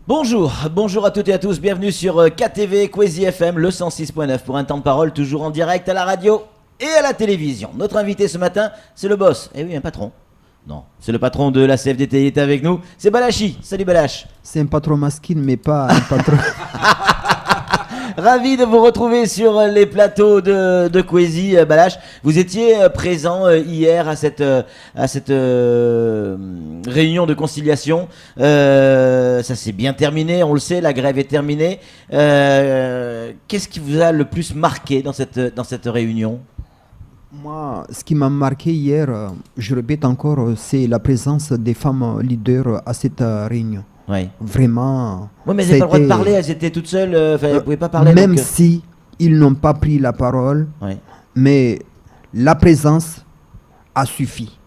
Bonjour à toutes et à tous, bienvenue sur KTV Kwezi FM, le 106.9 pour un temps de parole toujours en direct à la radio et à la télévision. Notre invité ce matin, c'est le boss, eh oui, un patron. Non, c'est le patron de la CFDT, il est avec nous, c'est Balachi. Salut Balache. C'est un patron masculin mais pas un patron... Ravi de vous retrouver sur les plateaux de Kwezi, Balache. Vous étiez présent hier à cette réunion de conciliation. Ça s'est bien terminé, on le sait, la grève est terminée. Qu'est-ce qui vous a le plus marqué dans cette réunion ? Moi, ce qui m'a marqué hier, je répète encore, c'est la présence des femmes leaders à cette réunion. Oui. Vraiment. Oui, mais elles n'avaient pas le droit de parler, elles étaient toutes seules, elles ne pouvaient pas parler. Même donc, si ils n'ont pas pris la parole, oui. Mais la présence a suffi.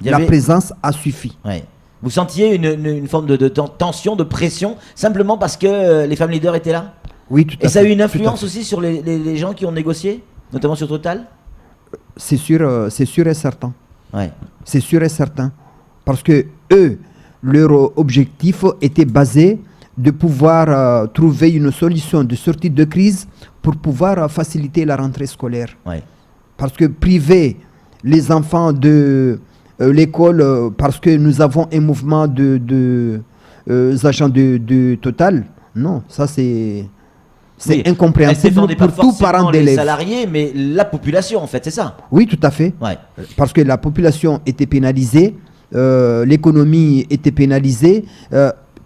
La présence a suffi. Oui. Vous sentiez une forme de tension, de pression, simplement parce que les femmes leaders étaient là ? Oui, tout à fait. Et ça a eu une influence aussi sur les gens qui ont négocié, notamment sur Total ? C'est sûr et certain. Ouais. C'est sûr et certain. Parce que eux, leur objectif était basé de pouvoir trouver une solution de sortie de crise pour pouvoir faciliter la rentrée scolaire. Ouais. Parce que priver les enfants de l'école, parce que nous avons un mouvement de agents de Total, non, ça c'est incompréhensible pour tout parent d'élève. Les salariés, mais la population en fait, c'est ça ? Oui, tout à fait. Ouais. Parce que la population était pénalisée. L'économie était pénalisée,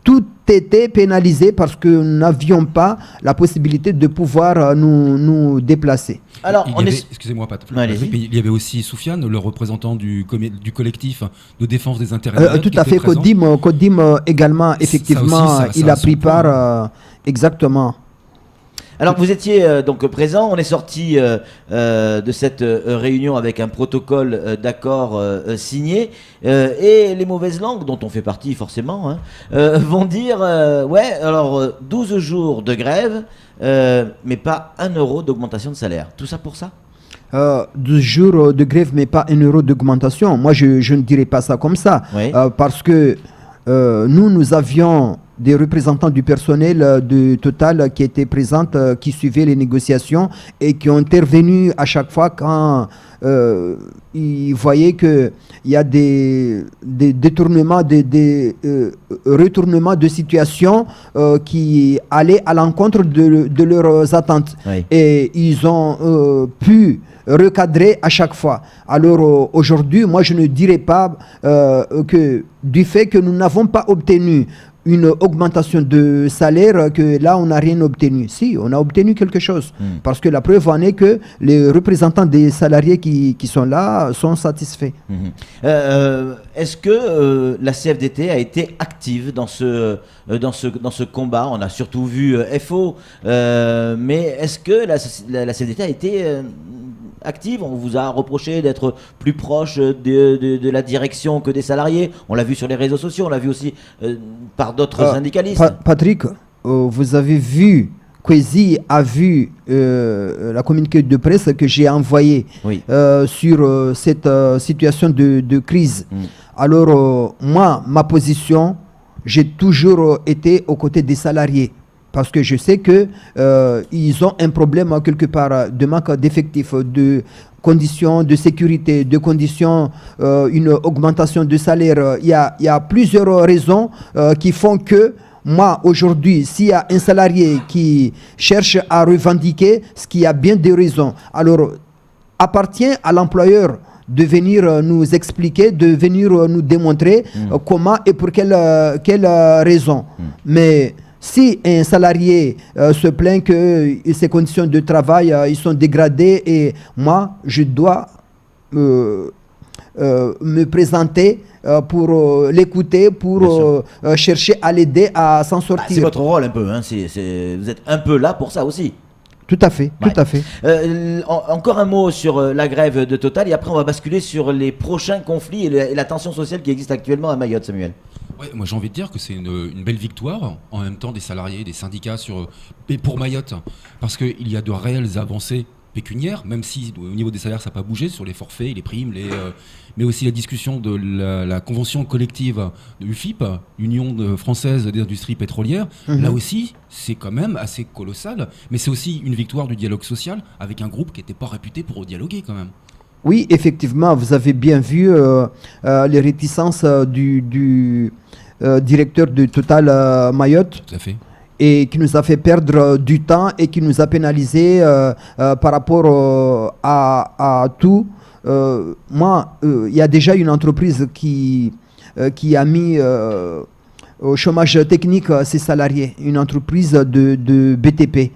tout était pénalisé parce que nous n'avions pas la possibilité de pouvoir nous déplacer. Alors, excusez-moi, Pat. Il y avait aussi Soufiane, le représentant du collectif de défense des intérêts. Tout à fait, Kodim également, effectivement, il a pris part exactement. Alors vous étiez donc présent, on est sorti de cette réunion avec un protocole d'accord signé et les mauvaises langues dont on fait partie forcément vont dire 12 jours de grève mais pas 1 euro d'augmentation de salaire. Tout ça pour ça ? 12 jours de grève mais pas 1 euro d'augmentation. Moi je ne dirais pas ça comme ça. Oui. Parce que nous avions des représentants du personnel de Total qui étaient présents, qui suivaient les négociations et qui ont intervenu à chaque fois quand ils voyaient qu'il y a des détournements, des retournements de situation qui allaient à l'encontre de leurs attentes. Oui. Et ils ont pu recadrer à chaque fois. Alors aujourd'hui, moi je ne dirais pas que du fait que nous n'avons pas obtenu une augmentation de salaire, que là on n'a rien obtenu. Si, on a obtenu quelque chose. Parce que la preuve en est que les représentants des salariés qui sont là sont satisfaits. Est-ce que la CFDT a été active dans ce combat ? On a surtout vu FO, mais est-ce que la CFDT a été active ? On vous a reproché d'être plus proche de la direction que des salariés. On l'a vu sur les réseaux sociaux, on l'a vu aussi par d'autres syndicalistes. Patrick, vous avez vu, Kwezi a vu la communiqué de presse que j'ai envoyé sur cette situation de crise. Alors moi, ma position, j'ai toujours été aux côtés des salariés. Parce que je sais qu'ils ont un problème quelque part de manque d'effectifs, de conditions de sécurité, de conditions, une augmentation de salaire. Il y a plusieurs raisons qui font que moi, aujourd'hui, s'il y a un salarié qui cherche à revendiquer, ce qui a bien des raisons, alors appartient à l'employeur de venir nous expliquer, de venir nous démontrer comment et pour quelle raison. Mais si un salarié se plaint que ses conditions de travail ils sont dégradées et moi, je dois me présenter pour l'écouter, pour chercher à l'aider à s'en sortir. C'est votre rôle un peu, hein. Vous êtes un peu là pour ça aussi. Tout à fait, tout à fait. Encore un mot sur la grève de Total et après on va basculer sur les prochains conflits et la tension sociale qui existe actuellement à Mayotte, Samuel. Ouais, moi j'ai envie de dire que c'est une belle victoire en même temps des salariés, des syndicats pour Mayotte, parce qu'il y a de réelles avancées pécuniaire, même si au niveau des salaires ça n'a pas bougé sur les forfaits, les primes, mais aussi la discussion de la convention collective de l'UFIP, Union française d'industrie pétrolière. Là aussi, c'est quand même assez colossal, mais c'est aussi une victoire du dialogue social avec un groupe qui n'était pas réputé pour dialoguer quand même. Oui, effectivement, vous avez bien vu les réticences du directeur de Total Mayotte. Tout à fait. Et qui nous a fait perdre du temps et qui nous a pénalisé par rapport à tout. Moi, il y a déjà une entreprise qui a mis au chômage technique ses salariés, une entreprise de BTP,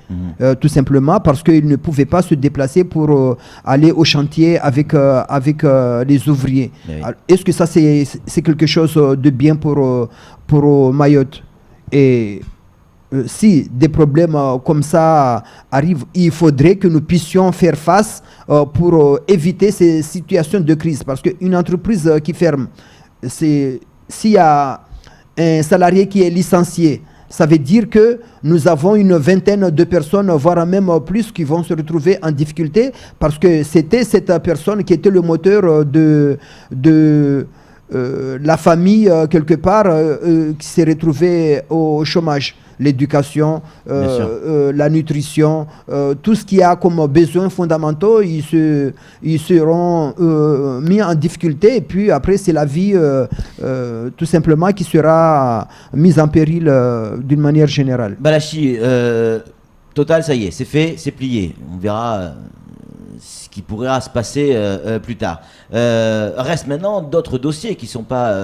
tout simplement parce qu'ils ne pouvaient pas se déplacer pour aller au chantier avec les ouvriers. Oui. Est-ce que ça, c'est quelque chose de bien pour Mayotte? Et si des problèmes comme ça arrivent, il faudrait que nous puissions faire face pour éviter ces situations de crise. Parce qu'une entreprise qui ferme, s'il y a un salarié qui est licencié, ça veut dire que nous avons une vingtaine de personnes, voire même plus, qui vont se retrouver en difficulté parce que c'était cette personne qui était le moteur de la famille, quelque part, qui s'est retrouvée au chômage. L'éducation, la nutrition, tout ce qu'il y a comme besoins fondamentaux, ils seront mis en difficulté. Et puis après, c'est la vie, tout simplement, qui sera mise en péril d'une manière générale. Balachi, Total, ça y est, c'est fait, c'est plié. On verra ce qui pourra se passer plus tard. Reste maintenant d'autres dossiers qui ne sont pas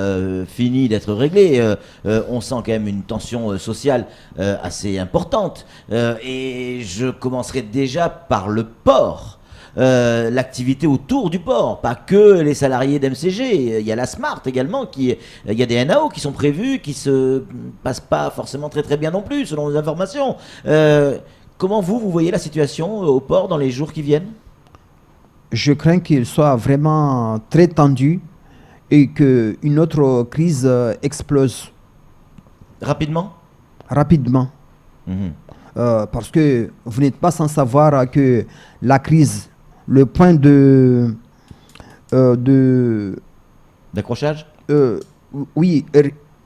finis d'être réglés. On sent quand même une tension sociale assez importante. Et je commencerai déjà par le port. L'activité autour du port, pas que les salariés d'MCG, il y a la Smart également, il y a des NAO qui sont prévus, qui se passent pas forcément très très bien non plus, selon les informations. Comment vous voyez la situation au port dans les jours qui viennent ? Je crains qu'il soit vraiment très tendu et qu'une autre crise explose. Rapidement ? Rapidement. Parce que vous n'êtes pas sans savoir que la crise, le point d'accrochage, oui,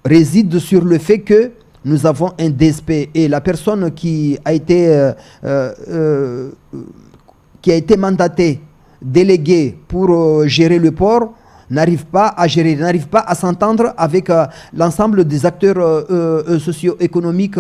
réside sur le fait que nous avons un DSP et la personne qui a été mandatée, déléguée pour gérer le port, n'arrive pas à gérer, n'arrive pas à s'entendre avec l'ensemble des acteurs socio-économiques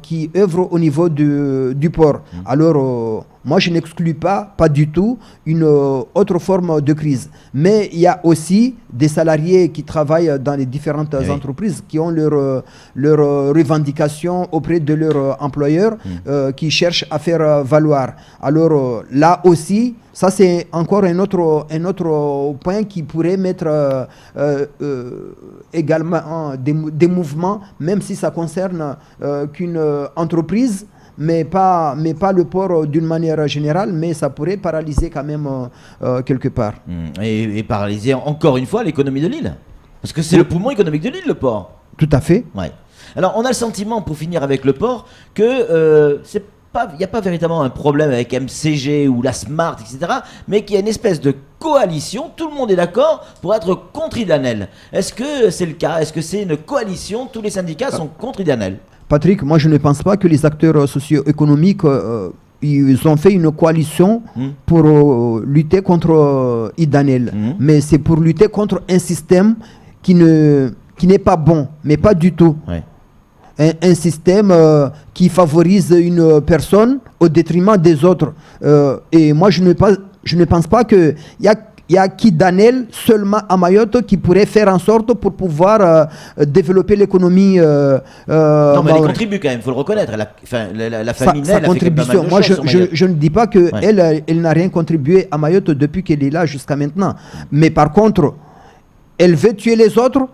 qui œuvrent au niveau du port. Alors, moi, je n'exclus pas du tout une autre forme de crise. Mais il y a aussi des salariés qui travaillent dans les différentes entreprises qui ont leurs revendications auprès de leur employeur qui cherchent à faire valoir. Alors, là aussi, ça c'est encore un autre point qui pourrait mettre également des mouvements, même si ça concerne qu'une entreprise, mais pas le port d'une manière générale, mais ça pourrait paralyser quand même quelque part. Et paralyser encore une fois l'économie de l'île. Parce que c'est le poumon économique de l'île, le port. Tout à fait. Ouais. Alors on a le sentiment, pour finir avec le port, que il n'y a pas véritablement un problème avec MCG ou la Smart, etc., mais qu'il y a une espèce de coalition, tout le monde est d'accord pour être contre Idanel. Est-ce que c'est le cas ? Est-ce que c'est une coalition ? Tous les syndicats sont contre Idanel ? Patrick, moi je ne pense pas que les acteurs socio-économiques ils ont fait une coalition pour lutter contre Idanel. Mais c'est pour lutter contre un système qui n'est pas bon, mais pas du tout. Ouais. Un système qui favorise une personne au détriment des autres. Et moi je ne pense pas qu'il y a qu'Idanel seulement à Mayotte qui pourrait faire en sorte pour pouvoir développer l'économie. Non, mais elle contribue quand même, il faut le reconnaître. La famille sa contribution. Moi, je ne dis pas qu'elle elle n'a rien contribué à Mayotte depuis qu'elle est là jusqu'à maintenant. Mais par contre, elle veut tuer les autres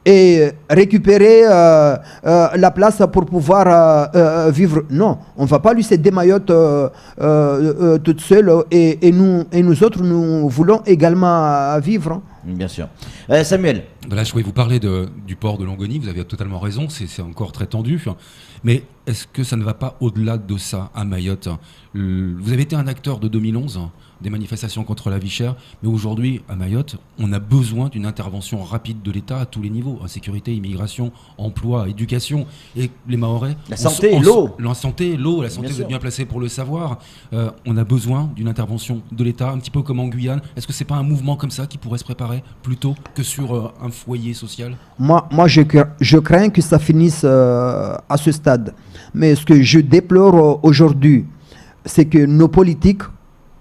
et récupérer la place pour pouvoir vivre. Non, on ne va pas lui céder Mayotte toute seule et nous autres, nous voulons également vivre. Bien sûr. Samuel. Là, je voulais vous parler du port de Longoni. Vous avez totalement raison, c'est encore très tendu. Mais est-ce que ça ne va pas au-delà de ça à Mayotte? Vous avez été un acteur de 2011, des manifestations contre la vie chère, mais aujourd'hui, à Mayotte, on a besoin d'une intervention rapide de l'État à tous les niveaux, sécurité, immigration, emploi, éducation. Et les Mahorais... La santé, l'eau. La santé, vous êtes bien placé pour le savoir. On a besoin d'une intervention de l'État, un petit peu comme en Guyane. Est-ce que c'est pas un mouvement comme ça qui pourrait se préparer plutôt que sur un foyer social? Moi je crains que ça finisse à ce stade. Mais ce que je déplore aujourd'hui, c'est que nos politiques,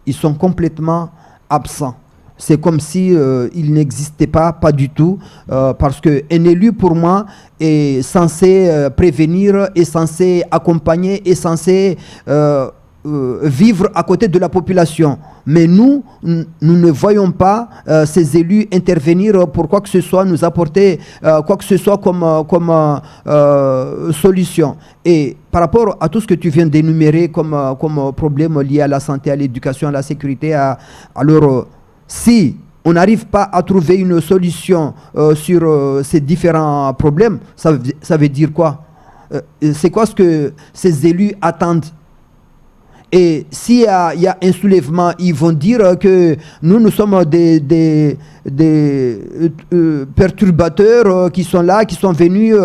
ils sont complètement absents. C'est comme si ils n'existaient pas du tout, parce qu'un élu, pour moi, est censé prévenir, est censé accompagner, est censé vivre à côté de la population. Mais nous ne voyons pas ces élus intervenir pour quoi que ce soit, nous apporter quoi que ce soit comme solution. Et par rapport à tout ce que tu viens d'énumérer comme problème lié à la santé, à l'éducation, à la sécurité, alors si on n'arrive pas à trouver une solution sur ces différents problèmes, ça veut dire quoi? C'est quoi ce que ces élus attendent? Et s'il y a un soulèvement, ils vont dire que nous sommes des perturbateurs qui sont là, qui sont venus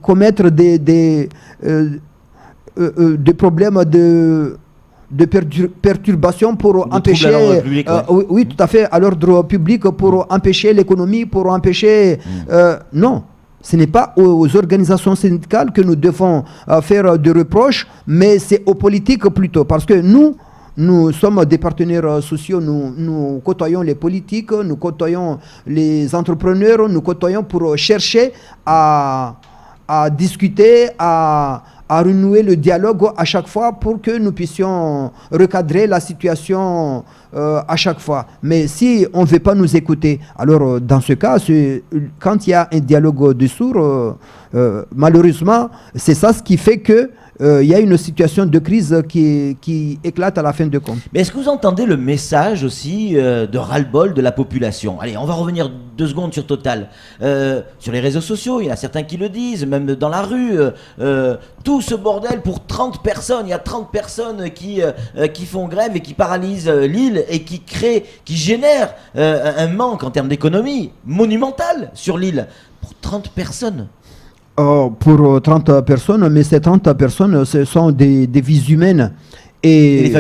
commettre des problèmes de perturbation pour empêcher... Oui, tout à fait, à l'ordre public, pour empêcher l'économie, pour empêcher... non. Ce n'est pas aux organisations syndicales que nous devons faire des reproches, mais c'est aux politiques plutôt. Parce que nous sommes des partenaires sociaux, nous côtoyons les politiques, nous côtoyons les entrepreneurs, nous côtoyons pour chercher à discuter, à renouer le dialogue à chaque fois pour que nous puissions recadrer la situation à chaque fois. Mais si on ne veut pas nous écouter, alors dans ce cas, quand il y a un dialogue de sourds, malheureusement, c'est ça ce qui fait que il y a une situation de crise qui éclate à la fin de compte. Mais est-ce que vous entendez le message aussi de ras-le-bol de la population? Allez, on va revenir 2 secondes sur Total. Sur les réseaux sociaux, il y en a certains qui le disent, même dans la rue. Tout ce bordel pour 30 personnes. Il y a 30 personnes qui font grève et qui paralysent l'île et qui génèrent un manque en termes d'économie monumental sur l'île. Pour 30 personnes. Pour 30 personnes, mais ces 30 personnes, ce sont des vies humaines. Et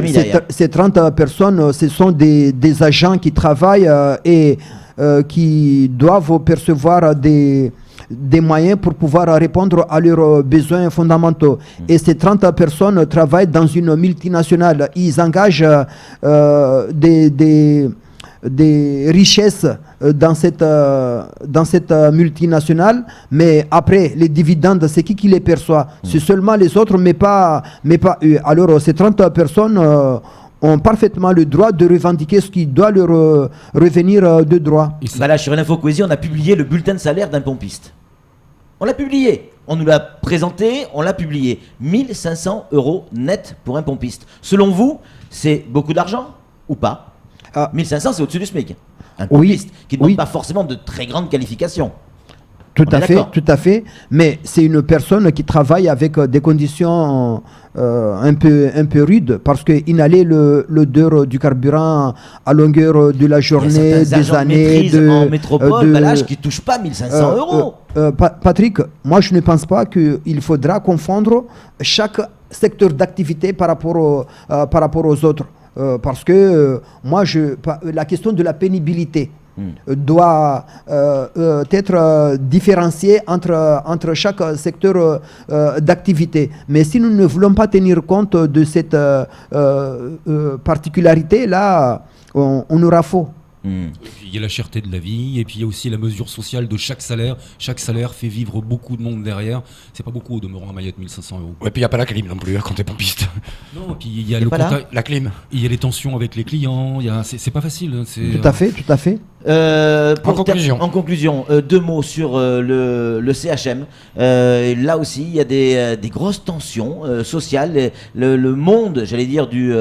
ces 30 personnes, ce sont des agents qui travaillent et qui doivent percevoir des moyens pour pouvoir répondre à leurs besoins fondamentaux. Et ces 30 personnes travaillent dans une multinationale. Ils engagent des richesses dans cette multinationale, mais après les dividendes, c'est qui les perçoit? C'est seulement les autres, mais pas eux. Alors ces 30 personnes ont parfaitement le droit de revendiquer ce qui doit leur revenir de droit. Là, sur Info Cohésie, on a publié le bulletin de salaire d'un pompiste. On l'a publié. On nous l'a présenté, on l'a publié. 1 500 € net pour un pompiste. Selon vous, c'est beaucoup d'argent ou pas? 1 500, c'est au-dessus du SMIC. Un pompiste qui ne demande pas forcément de très grandes qualifications. Tout à fait. Mais c'est une personne qui travaille avec des conditions un peu rudes, parce qu'inhaler l'odeur du carburant à longueur de la journée, des années en métropole, qui ne touchent pas 1 500 €. Patrick, moi je ne pense pas qu'il faudra confondre chaque secteur d'activité par rapport aux autres. Parce que la question de la pénibilité doit être différenciée entre chaque secteur d'activité. Mais si nous ne voulons pas tenir compte de cette particularité, là, on aura faux. Et puis il y a la cherté de la vie, et puis il y a aussi la mesure sociale de chaque salaire. Chaque salaire fait vivre beaucoup de monde derrière. C'est pas beaucoup au demeurant à Mayotte, 1 500 €. Ouais, puis il n'y a pas la clim non plus quand t'es pompiste. Non, et puis il y a le contact, la clim. Il y a les tensions avec les clients, c'est pas facile. Tout à fait. En conclusion, deux mots sur le CHM. Là aussi, il y a des grosses tensions sociales. Le monde, j'allais dire, du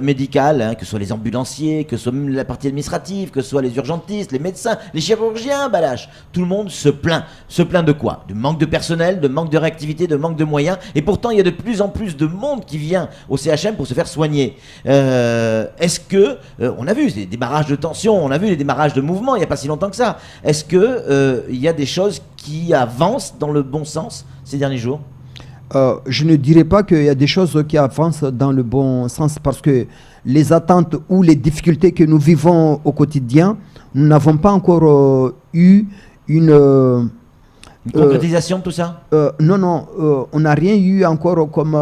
médical, hein, que ce soit les ambulanciers, que ce soit même la partie administrative, que ce soit les urgentistes, les médecins, les chirurgiens, Balach, tout le monde se plaint. Se plaint de quoi? Du manque de personnel, de manque de réactivité, de manque de moyens. Et pourtant, il y a de plus en plus de monde qui vient au CHM pour se faire soigner. Est-ce que, on a vu des démarrages de tension, on a vu les démarrages de mouvement il n'y a pas si longtemps que ça. Est-ce que il y a des choses qui avancent dans le bon sens ces derniers jours? Je ne dirais pas qu'il y a des choses qui avancent dans le bon sens parce que les attentes ou les difficultés que nous vivons au quotidien, nous n'avons pas encore eu une concrétisation de tout ça? Non, on n'a rien eu encore comme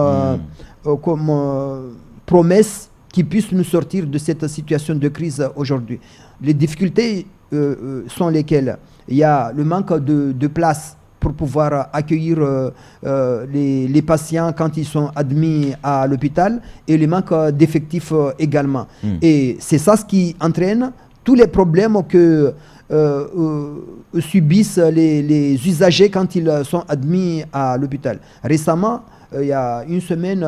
promesse qui puisse nous sortir de cette situation de crise aujourd'hui. Les difficultés sont lesquelles? Il y a le manque de place pour pouvoir accueillir les patients quand ils sont admis à l'hôpital et le manque d'effectifs également. Et c'est ça ce qui entraîne tous les problèmes que subissent les usagers quand ils sont admis à l'hôpital. Récemment, il y a une semaine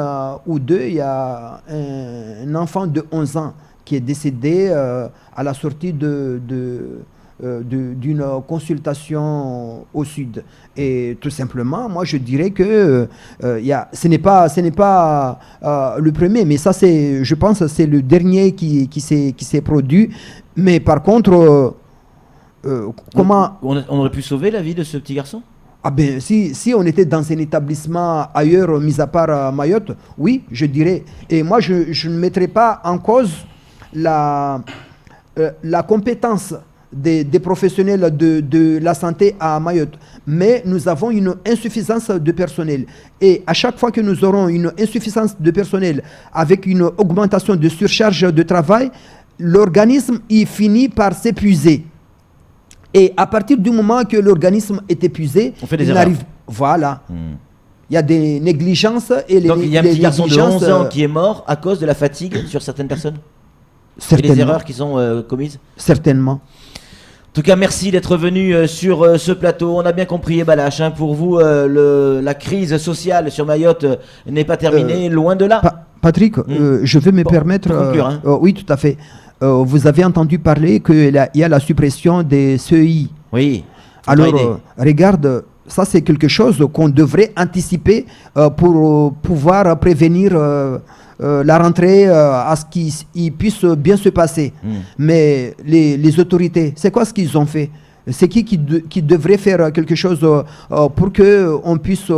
ou deux, il y a un enfant de 11 ans qui est décédé à la sortie d'une consultation au sud. Et tout simplement, moi je dirais que ce n'est pas le premier, mais ça c'est, je pense, c'est le dernier qui s'est produit. Mais par contre, comment... On aurait pu sauver la vie de ce petit garçon? Ah ben, si on était dans un établissement ailleurs, mis à part Mayotte, oui, je dirais. Et moi, je ne mettrais pas en cause la compétence des professionnels de la santé à Mayotte. Mais nous avons une insuffisance de personnel. Et à chaque fois que nous aurons une insuffisance de personnel avec une augmentation de surcharge de travail, l'organisme il finit par s'épuiser. Et à partir du moment que l'organisme est épuisé, on fait des erreurs. Voilà. Il y a des négligences et donc il y a un petit garçon de 11 ans qui est mort à cause de la fatigue sur certaines personnes? Et les erreurs qui sont commises? Certainement. En tout cas, merci d'être venu sur ce plateau. On a bien compris, Balach, hein, pour vous, la crise sociale sur Mayotte n'est pas terminée, loin de là. Patrick, je vais me permettre... conclure, hein. Oui, tout à fait. Vous avez entendu parler qu'il y a la suppression des CEI. Oui. Alors, regarde, ça c'est quelque chose qu'on devrait anticiper pour pouvoir prévenir la rentrée à ce qu'il puisse bien se passer. Mais les autorités, c'est quoi ce qu'ils ont fait? C'est qui devrait faire quelque chose pour qu'on puisse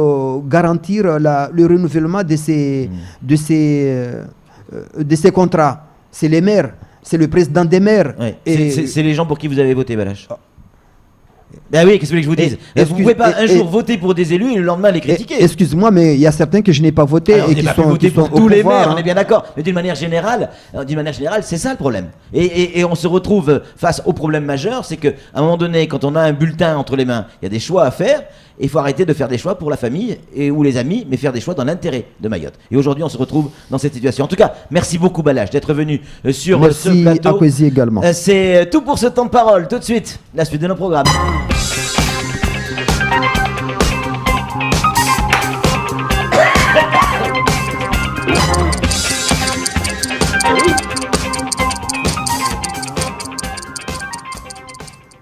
garantir le renouvellement de ces contrats? C'est les maires. C'est le président des maires. Ouais. C'est les gens pour qui vous avez voté, Balach. Ben oui, qu'est-ce que je vous dise? Vous ne pouvez pas un jour voter pour des élus et le lendemain les critiquer. Excuse-moi, mais il y a certains que je n'ai pas voté. Alors, et qui sont pour tous les maires, hein. on est bien d'accord. Mais d'une manière générale, c'est ça le problème. Et on se retrouve face au problème majeur, c'est qu'à un moment donné, quand on a un bulletin entre les mains, il y a des choix à faire. Et il faut arrêter de faire des choix pour la famille ou les amis, mais faire des choix dans l'intérêt de Mayotte. Et aujourd'hui, on se retrouve dans cette situation. En tout cas, merci beaucoup, Balach, d'être venu sur ce plateau. Merci à Kwesi également. C'est tout pour ce temps de parole. Tout de suite, la suite de nos programmes.